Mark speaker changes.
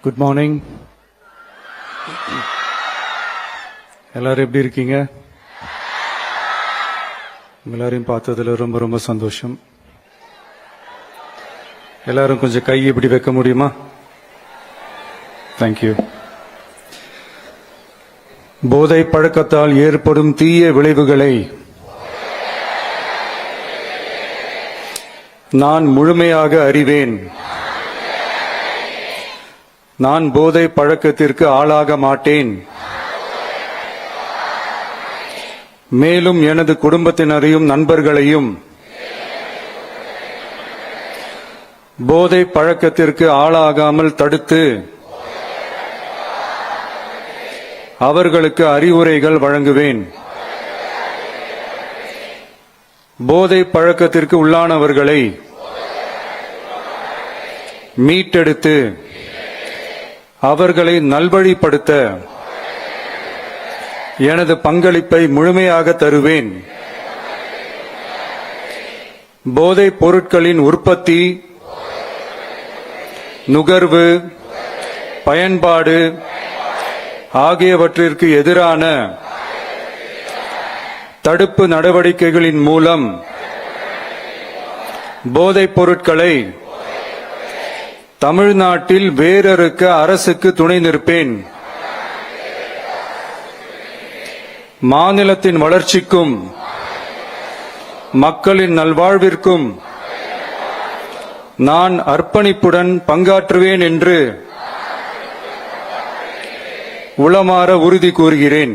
Speaker 1: Good morning. எல்லாரும் எப்படி இருக்கீங்க? எல்லாரையும் பார்த்ததுல ரொம்ப ரொம்ப சந்தோஷம். எல்லாரும் கொஞ்சம் கை இப்படி வைக்க முடியுமா? தேங்க்யூ. போதை பழக்கத்தால் ஏற்படும் தீய விளைவுகளை நான் முழுமையாக அறிவேன். நான் போதை பழக்கத்திற்கு ஆளாக மாட்டேன். மேலும் எனது குடும்பத்தினரையும் நண்பர்களையும் போதை பழக்கத்திற்கு ஆளாகாமல் தடுத்து அவர்களுக்கு அறிவுரைகள் வழங்குவேன். போதை பழக்கத்திற்கு உள்ளானவர்களை மீட்டெடுத்து அவர்களை நல்வழிப்படுத்த எனது பங்களிப்பை முழுமையாக தருவேன். போதைப் பொருட்களின் உற்பத்தி, நுகர்வு, பயன்பாடு ஆகியவற்றிற்கு எதிரான தடுப்பு நடவடிக்கைகளின் மூலம் போதைப் பொருட்களை தமிழ்நாட்டில் வேரறுக்க அரசுக்கு துணை நிற்பேன். மாநிலத்தின் வளர்ச்சிக்கும் மக்களின் நல்வாழ்விற்கும் நான் அர்ப்பணிப்புடன் பங்காற்றுவேன் என்று உளமாற உறுதி கூறுகிறேன்.